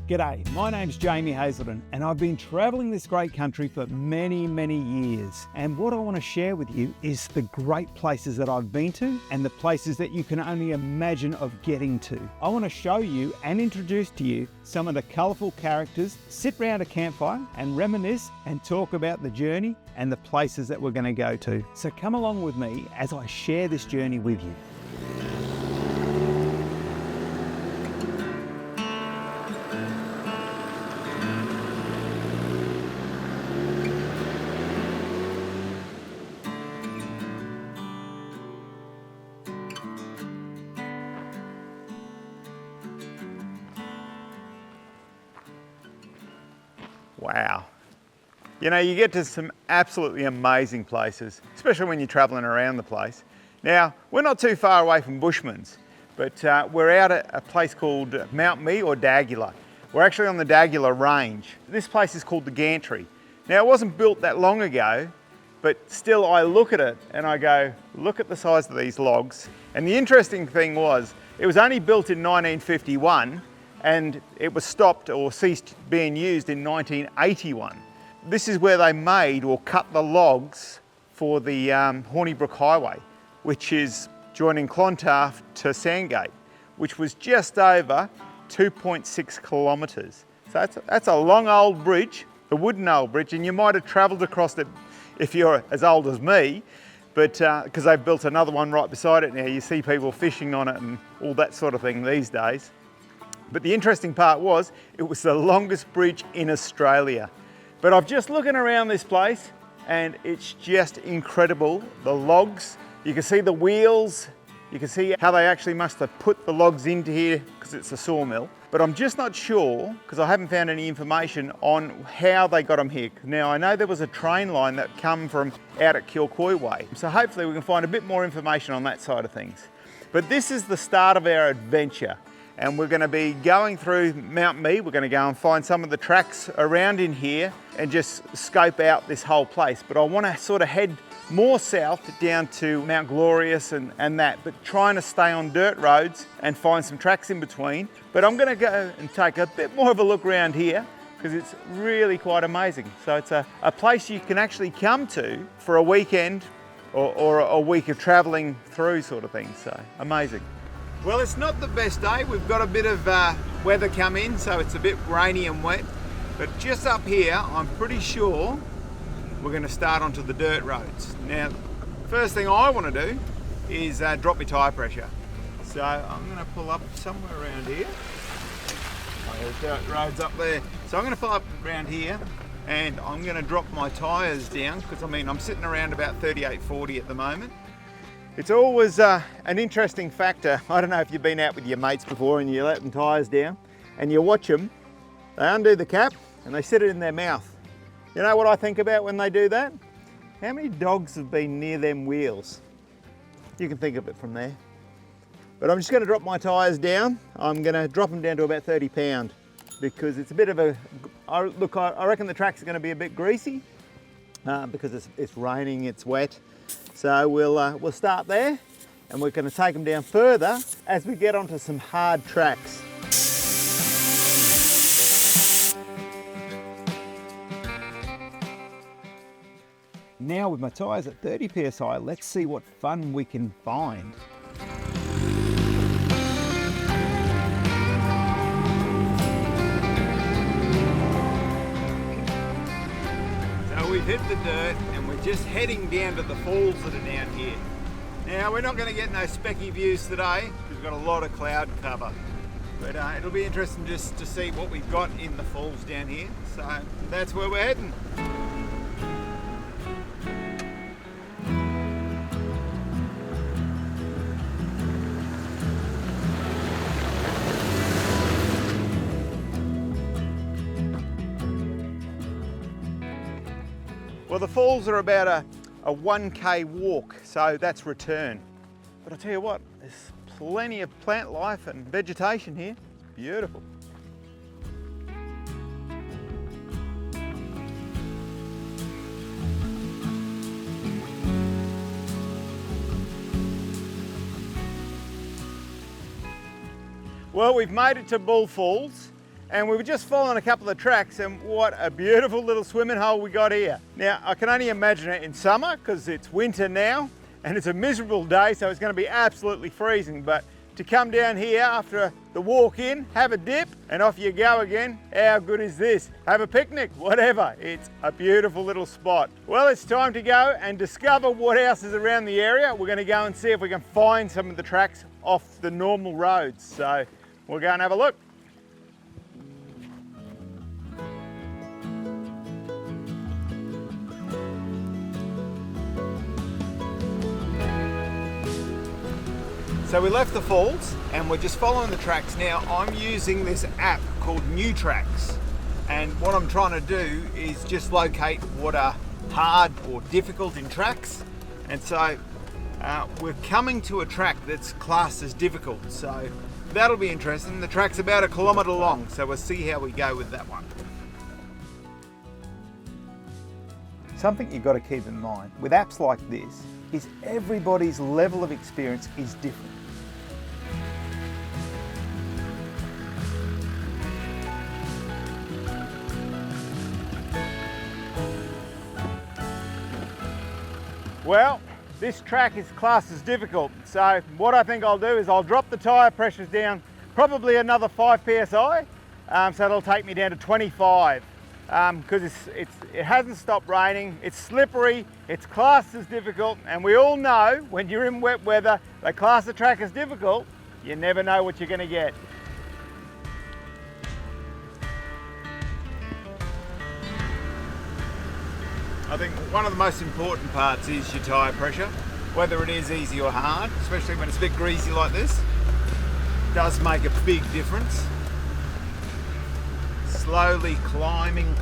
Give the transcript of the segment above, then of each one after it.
G'day, my name's Jamie Hazelden and I've been travelling this great country for many years, and what I want to share with you is the great places that I've been to and the places that you can only imagine of getting to. I want to show you and introduce to you some of the colourful characters, sit round a campfire and reminisce and talk about the journey and the places that we're going to go to. So come along with me as I share this journey with you. Wow. You know, you get to some absolutely amazing places, especially when you're traveling around the place. Now, we're not too far away from Bushman's, but we're out at a place called Mount Me or Dagula. We're actually on the Dagula Range. This place is called the Gantry. Now, it wasn't built that long ago, but still I look at it and I go, look at the size of these logs. And the interesting thing was, it was only built in 1951, and it was stopped or ceased being used in 1981. This is where they made or cut the logs for the Hornybrook Highway, which is joining Clontarf to Sandgate, which was just over 2.6 kilometres. So that's a long old bridge, the wooden old bridge, and you might have travelled across it if you're as old as me, but because they've built another one right beside it now. You see people fishing on it and all that sort of thing these days. But the interesting part was, it was the longest bridge in Australia. But I'm just looking around this place and it's just incredible. The logs, you can see the wheels, you can see how they actually must have put the logs into here because it's a sawmill. But I'm just not sure, because I haven't found any information on how they got them here. Now, I know there was a train line that come from out at Kilcoy Way. So hopefully we can find a bit more information on that side of things. But this is the start of our adventure. And we're going to be going through Mount Me. We're going to go and find some of the tracks around in here and just scope out this whole place. But I want to sort of head more south down to Mount Glorious and that, but trying to stay on dirt roads and find some tracks in between. But I'm going to go and take a bit more of a look around here because it's really quite amazing. So it's a place you can actually come to for a weekend or a week of traveling through sort of thing. So amazing. Well, it's not the best day. We've got a bit of weather come in, so it's a bit rainy and wet. But just up here, I'm pretty sure we're going to start onto the dirt roads. Now, first thing I want to do is drop my tyre pressure. So I'm going to pull up somewhere around here. Oh, there's dirt roads up there. So I'm going to pull up around here and I'm going to drop my tyres down because I'm sitting around about 38-40 at the moment. It's always an interesting factor. I don't know if you've been out with your mates before and you let them tyres down and you watch them, they undo the cap and they sit it in their mouth. You know what I think about when they do that? How many dogs have been near them wheels? You can think of it from there. But I'm just going to drop my tyres down. I'm going to drop them down to about 30 pound because it's a bit of a, look, I reckon the tracks are going to be a bit greasy because it's raining, it's wet. So we'll start there and we're going to take them down further as we get onto some hard tracks. Now with my tyres at 30 psi, let's see what fun we can find. So we've hit the dirt and we're just heading down to the falls that are down here. Now we're not going to get no specky views today. We've got a lot of cloud cover. But it'll be interesting just to see what we've got in the falls down here. So that's where we're heading. Well, the falls are about a 1K walk, so that's return. But I'll tell you what, there's plenty of plant life and vegetation here. Beautiful. Well, we've made it to Bull Falls. and we were just following a couple of tracks, and what a beautiful little swimming hole we got here. Now, I can only imagine it in summer because it's winter now and it's a miserable day, so it's going to be absolutely freezing, but to come down here after the walk in, have a dip, and off you go again. How good is this? Have a picnic, whatever. It's a beautiful little spot. Well, it's time to go and discover what else is around the area. We're going to go and see if we can find some of the tracks off the normal roads. So we'll go and have a look. So we left the falls and we're just following the tracks now. I'm using this app called New Tracks, and what I'm trying to do is just locate what are hard or difficult in tracks. And so we're coming to a track that's classed as difficult, so that'll be interesting. The track's about 1 kilometre long, so we'll see how we go with that one. Something you've got to keep in mind with apps like this is everybody's level of experience is different. Well, this track is classed as difficult, so what I think I'll do is I'll drop the tyre pressures down probably another 5 psi, so it'll take me down to 25, because it hasn't stopped raining, it's slippery, it's classed as difficult, and we all know when you're in wet weather, they class the track as difficult, you never know what you're going to get. I think one of the most important parts is your tyre pressure, whether it is easy or hard, especially when it's a bit greasy like this. It does make a big difference. Slowly climbing.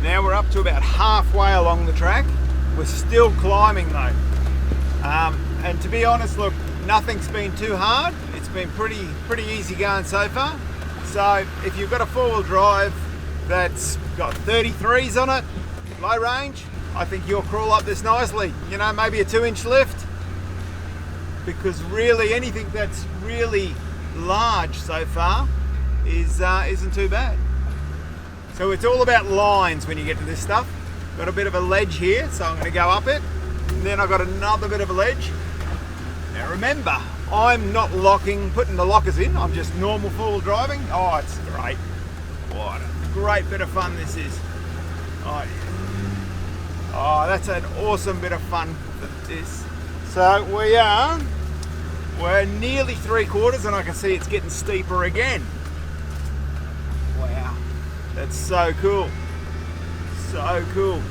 Now we're up to about halfway along the track. We're still climbing though. And to be honest, look, nothing's been too hard. It's been pretty easy going so far. So if you've got a 4-wheel drive that's got 33s on it, low range, I think you'll crawl up this nicely. You know, maybe a 2-inch lift, because really anything that's really large so far isn't too bad. So it's all about lines when you get to this stuff. Got a bit of a ledge here, so I'm going to go up it. And then I've got another bit of a ledge. Now remember, I'm not putting the lockers in, I'm just normal 4-wheel driving. Oh, it's great. What a great bit of fun this is. Oh, yeah. Oh, that's an awesome bit of fun for this. So we're nearly 3/4 and I can see it's getting steeper again. Wow. That's so cool. So cool.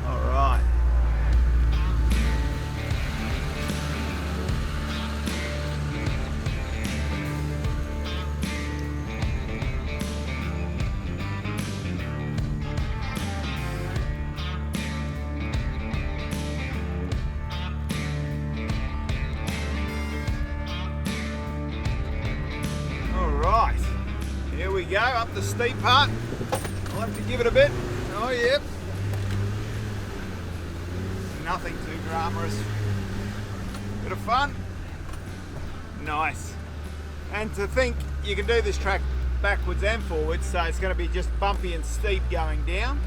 All right. Here we go, up the steep part. I'll have to give it a bit. Oh, yep. Nothing too glamorous. Bit of fun. Nice. And to think you can do this track backwards and forwards, so it's going to be just bumpy and steep going down.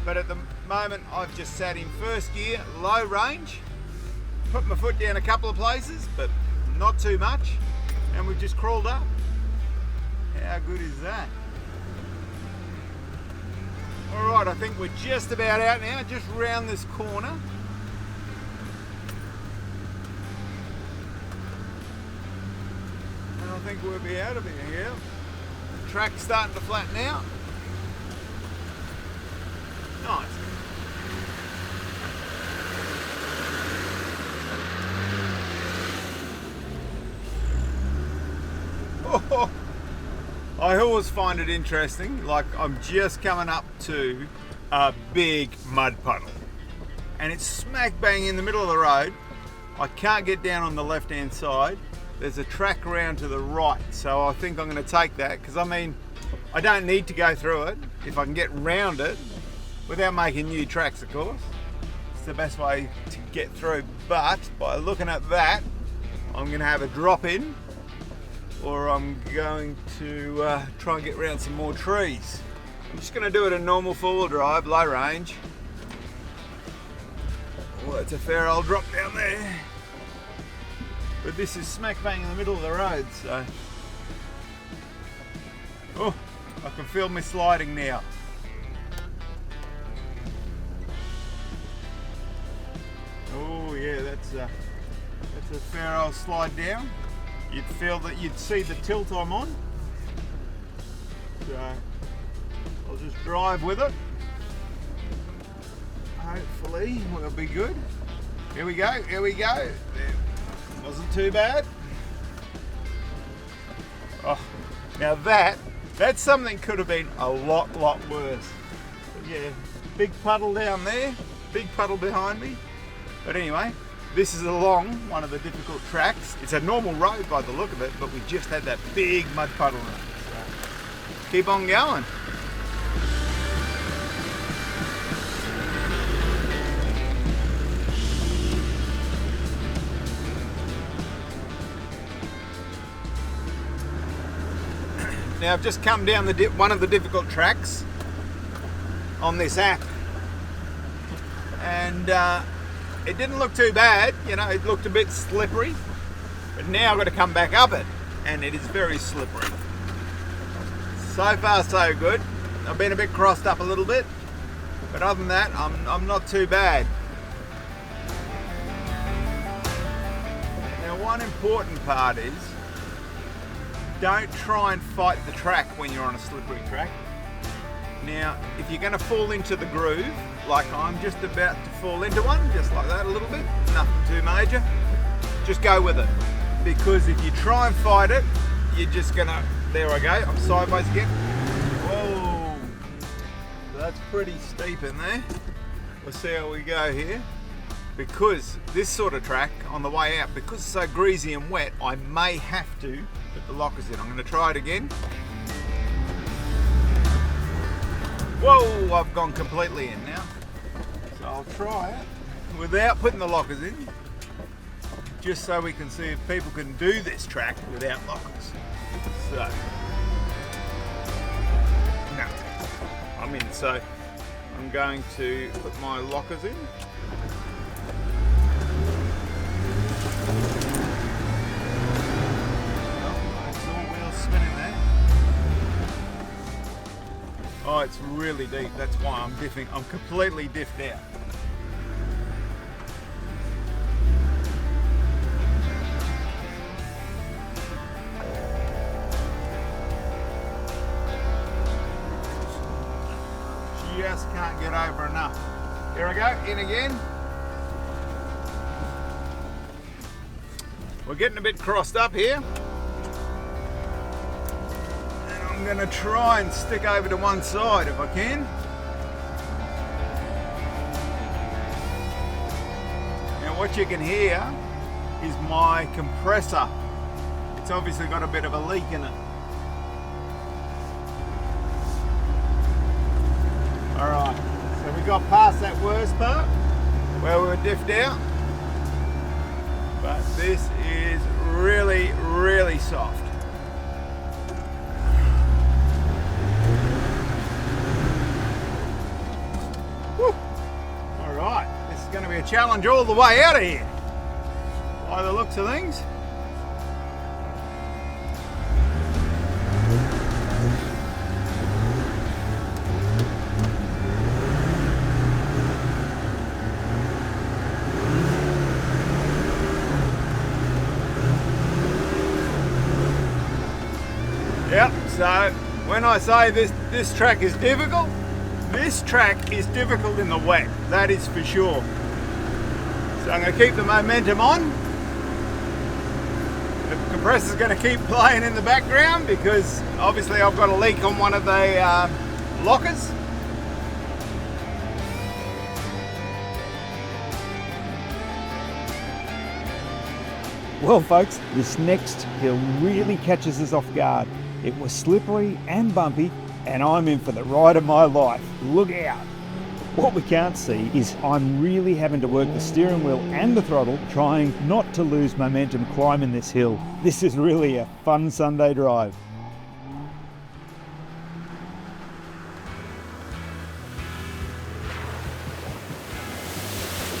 But at the moment, I've just sat in first gear, low range. Put my foot down a couple of places, but not too much. And we've just crawled up. How good is that? All right, I think we're just about out now, just round this corner. And I think we'll be out of here, yeah. The track's starting to flatten out. Nice. Oh. I always find it interesting, like I'm just coming up to a big mud puddle and it's smack bang in the middle of the road. I can't get down on the left hand side, there's a track around to the right, so I think I'm going to take that, because I mean, I don't need to go through it if I can get round it without making new tracks, of course. It's the best way to get through, but by looking at that, I'm going to have a drop in, or I'm going to try and get around some more trees. I'm just going to do it in normal four-wheel drive, low range. Well, it's a fair old drop down there, but this is smack bang in the middle of the road, so oh, I can feel me sliding now. Oh yeah, that's a fair old slide down. You'd feel that, you'd see the tilt I'm on. So I'll just drive with it. Hopefully we'll be good. Here we go, here we go. There. Wasn't too bad. Oh, now that's something could have been a lot worse. But yeah, big puddle down there, big puddle behind me. But anyway, this is along one of the difficult tracks. It's a normal road by the look of it, but we just had that big mud puddle run. So keep on going. Now I've just come down one of the difficult tracks on this app, and it didn't look too bad, you know, it looked a bit slippery, but now I've got to come back up it, and it is very slippery. So far so good. I've been a bit crossed up a little bit, but other than that, I'm not too bad. Now one important part is, don't try and fight the track when you're on a slippery track. Now, if you're going to fall into the groove, like I'm just about to fall into one, just like that a little bit, nothing too major, just go with it. Because if you try and fight it, you're just going to, there I go, I'm sideways again. Whoa, that's pretty steep in there. We'll see how we go here. Because this sort of track, on the way out, because it's so greasy and wet, I may have to put the lockers in. I'm going to try it again. Whoa, I've gone completely in now. So I'll try it without putting the lockers in, just so we can see if people can do this track without lockers. So, no, I'm in. So I'm going to put my lockers in. Oh, it's really deep. That's why I'm diffing. I'm completely diffed out. Just can't get over enough. Here I go, in again. We're getting a bit crossed up here. I'm going to try and stick over to one side if I can. Now what you can hear is my compressor. It's obviously got a bit of a leak in it. Alright, so we got past that worst part where we were diffed out. But this is really soft. Alright, this is going to be a challenge all the way out of here, by the looks of things. Yep, so when I say this track is difficult, this track is difficult in the wet, that is for sure. So I'm going to keep the momentum on. The compressor's going to keep playing in the background because obviously I've got a leak on one of the lockers. Well folks, this next hill really catches us off guard. It was slippery and bumpy, and I'm in for the ride of my life. Look out! What we can't see is I'm really having to work the steering wheel and the throttle, trying not to lose momentum climbing this hill. This is really a fun Sunday drive.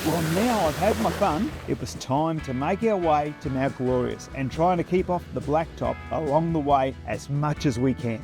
Well, now I've had my fun, it was time to make our way to Mount Glorious and trying to keep off the blacktop along the way as much as we can.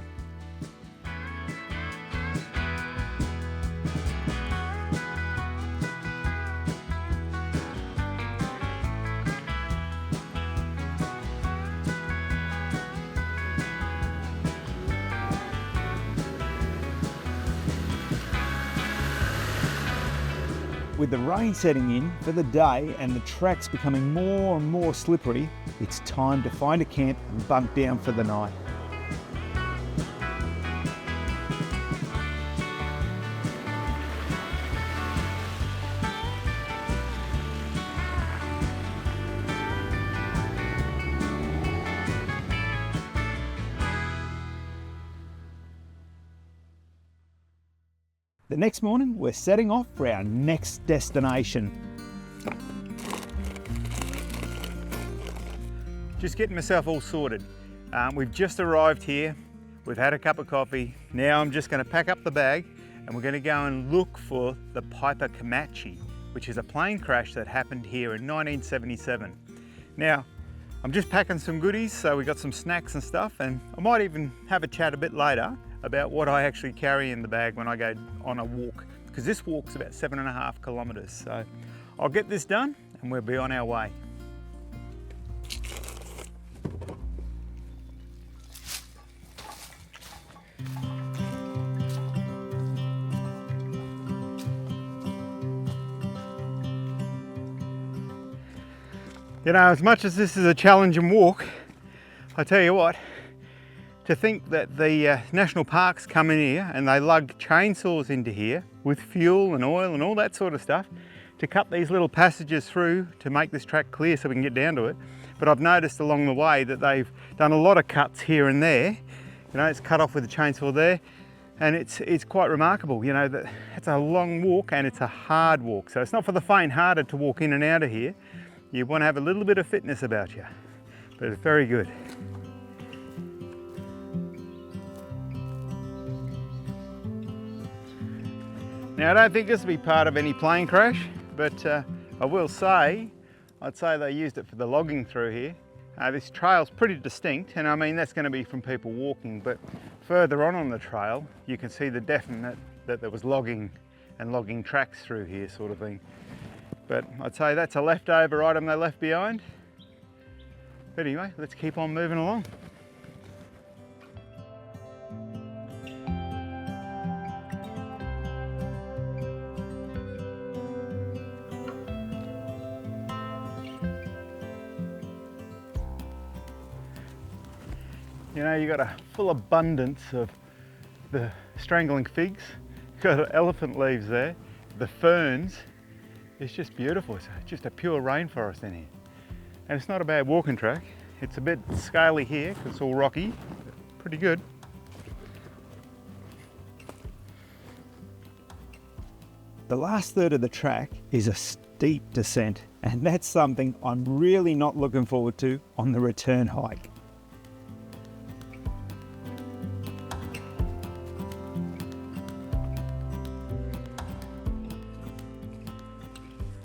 With the rain setting in for the day and the tracks becoming more and more slippery, it's time to find a camp and bunk down for the night. The next morning, we're setting off for our next destination. Just getting myself all sorted. We've just arrived here. We've had a cup of coffee. Now I'm just going to pack up the bag and we're going to go and look for the Piper Comanche, which is a plane crash that happened here in 1977. Now, I'm just packing some goodies, so we got some snacks and stuff, and I might even have a chat a bit later about what I actually carry in the bag when I go on a walk, because this walk's about 7.5 kilometres. So I'll get this done and we'll be on our way. You know, as much as this is a challenging walk, I tell you what, to think that the national parks come in here and they lug chainsaws into here with fuel and oil and all that sort of stuff to cut these little passages through to make this track clear so we can get down to it. But I've noticed along the way that they've done a lot of cuts here and there. You know, it's cut off with a chainsaw there, and it's quite remarkable. You know, that it's a long walk and it's a hard walk. So it's not for the faint-hearted to walk in and out of here. You want to have a little bit of fitness about you, but it's very good. Now, I don't think this will be part of any plane crash, but I will say, I'd say they used it for the logging through here. This trail's pretty distinct, and I mean that's going to be from people walking, but further on the trail, you can see the definite that there was logging and logging tracks through here sort of thing. But I'd say that's a leftover item they left behind. But anyway, let's keep on moving along. You know, you've got a full abundance of the strangling figs. You've got elephant leaves there, the ferns. It's just beautiful. It's just a pure rainforest in here. And it's not a bad walking track. It's a bit scaly here because it's all rocky. Pretty good. The last third of the track is a steep descent, and that's something I'm really not looking forward to on the return hike.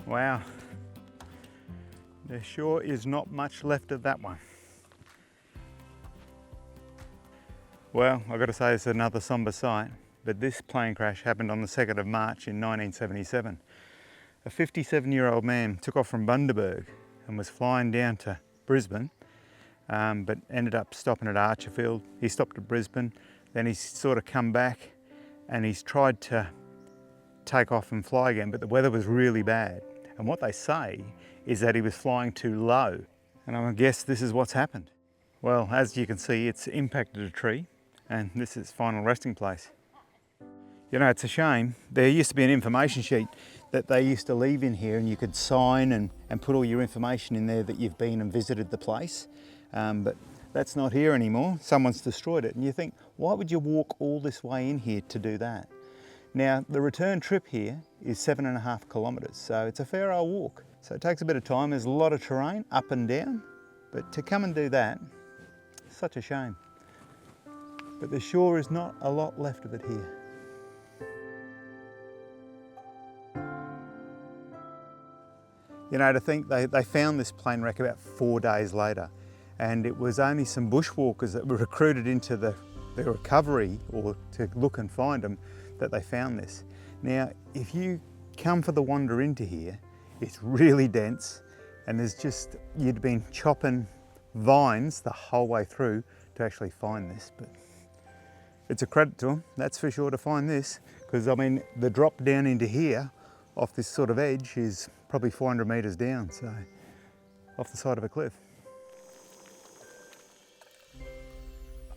Wow, there sure is not much left of that one. Well, I've got to say it's another sombre sight, but this plane crash happened on the 2nd of March in 1977. A 57-year-old man took off from Bundaberg and was flying down to Brisbane, but ended up stopping at Archerfield. He stopped at Brisbane, then he's sort of come back and he's tried to take off and fly again, but the weather was really bad. And what they say is that he was flying too low. And I guess this is what's happened. Well, as you can see, it's impacted a tree and this is its final resting place. You know, it's a shame. There used to be an information sheet that they used to leave in here, and you could sign and put all your information in there that you've been and visited the place. But that's not here anymore. Someone's destroyed it. And you think, why would you walk all this way in here to do that? Now, the return trip here is 7.5 kilometres, so it's a fair old walk. So it takes a bit of time. There's a lot of terrain up and down, but to come and do that, it's such a shame. But there sure is not a lot left of it here. You know, to think they found this plane wreck about 4 days later, and it was only some bushwalkers that were recruited into the recovery, or to look and find them, that they found this. Now, if you come for the wander into here, it's really dense, and there's just, you'd been chopping vines the whole way through to actually find this. But it's a credit to them, that's for sure, to find this, because I mean, the drop down into here off this sort of edge is probably 400 metres down, so off the side of a cliff.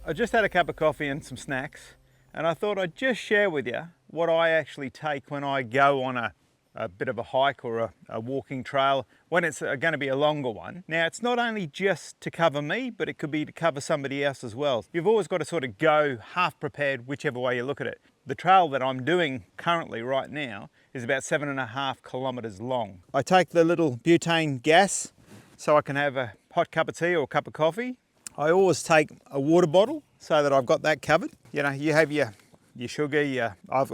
I just had a cup of coffee and some snacks, and I thought I'd just share with you what I actually take when I go on a bit of a hike or a walking trail, when it's going to be a longer one. Now, it's not only just to cover me, but it could be to cover somebody else as well. You've always got to sort of go half prepared, whichever way you look at it. The trail that I'm doing currently right now is about 7.5 kilometres long. I take the little butane gas so I can have a hot cup of tea or a cup of coffee. I always take a water bottle so that I've got that covered. You know, you have your sugar, I've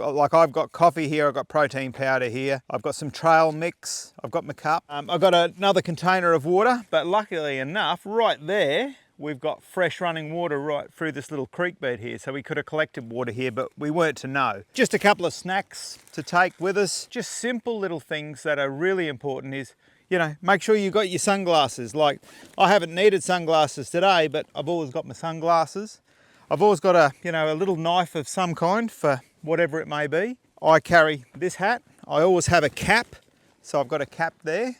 got coffee here, I've got protein powder here, I've got some trail mix, I've got my cup, I've got another container of water, but luckily enough, right there, we've got fresh running water right through this little creek bed here, so we could have collected water here, but we weren't to know. Just a couple of snacks to take with us, just simple little things that are really important is, you know, make sure you got your sunglasses. Like, I haven't needed sunglasses today, but I've always got my sunglasses. I've always got a little knife of some kind for whatever it may be. I carry this hat. I always have a cap, so I've got a cap there.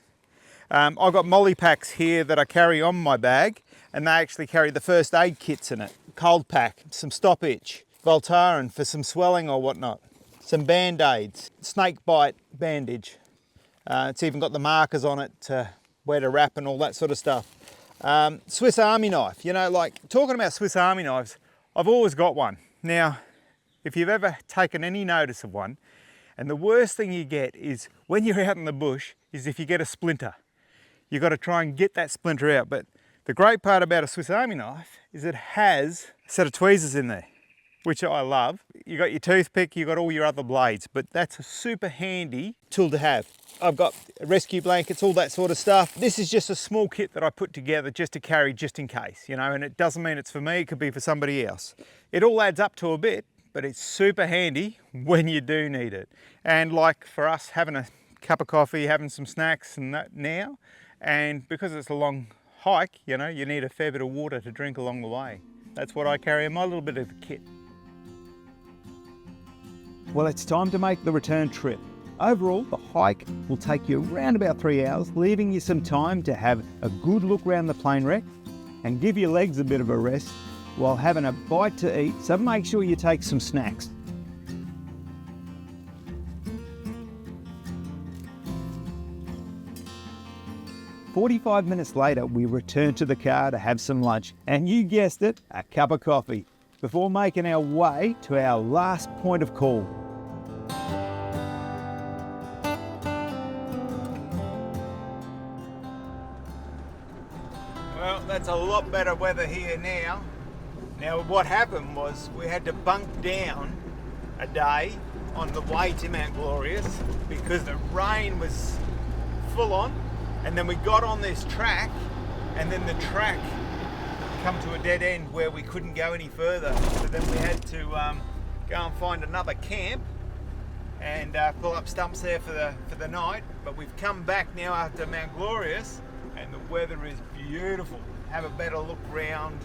I've got molly packs here that I carry on my bag, and they actually carry the first aid kits in it. Cold pack, some stop itch, Voltaren for some swelling or whatnot, some band-aids, snake bite bandage. It's even got the markers on it to where to wrap and all that sort of stuff. Swiss Army knife, you know, like talking about Swiss Army knives, I've always got one. Now, if you've ever taken any notice of one, and the worst thing you get is when you're out in the bush is if you get a splinter. You've got to try and get that splinter out. But the great part about a Swiss Army knife is it has a set of tweezers in there, which I love. You got your toothpick, you got all your other blades, but that's a super handy tool to have. I've got rescue blankets, all that sort of stuff. This is just a small kit that I put together just to carry just in case, you know, and it doesn't mean it's for me, it could be for somebody else. It all adds up to a bit, but it's super handy when you do need it. And like for us, having a cup of coffee, having some snacks and that now, and because it's a long hike, you know, you need a fair bit of water to drink along the way. That's what I carry in my little bit of a kit. Well, it's time to make the return trip. Overall, the hike will take you around about 3 hours, leaving you some time to have a good look around the plane wreck and give your legs a bit of a rest while having a bite to eat, so make sure you take some snacks. "45 minutes later, we return to the car to have some lunch, and you guessed it, a cup of coffee, before making our way to our last point of call. Well, that's a lot better weather here now. Now, what happened was we had to bunk down a day on the way to Mount Glorious because the rain was full on, and then we got on this track, and then the track come to a dead end where we couldn't go any further. So then we had to go and find another camp and pull up stumps there for the night. But we've come back now after Mount Glorious, and the weather is beautiful. Have a better look round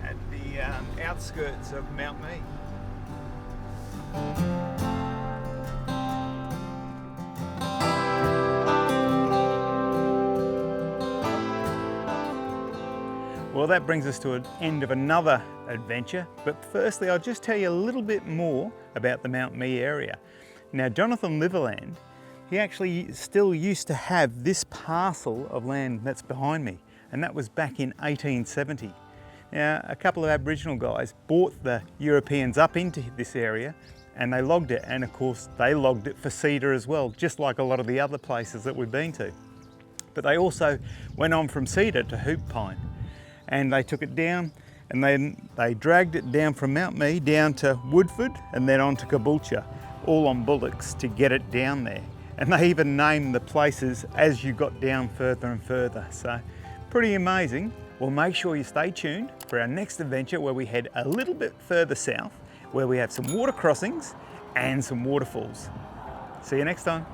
at the outskirts of Mount Mee. Well, that brings us to an end of another adventure, but firstly I'll just tell you a little bit more about the Mount Mee area. Now, Jonathan Liverland, he actually still used to have this parcel of land that's behind me, and that was back in 1870. Now, a couple of Aboriginal guys brought the Europeans up into this area and they logged it, and of course they logged it for cedar as well, just like a lot of the other places that we've been to. But they also went on from cedar to hoop pine, and they took it down and then they dragged it down from Mount Mee down to Woodford and then on to Caboolture, all on bullocks to get it down there. And they even named the places as you got down further and further. So pretty amazing. Well, make sure you stay tuned for our next adventure where we head a little bit further south, where we have some water crossings and some waterfalls. See you next time.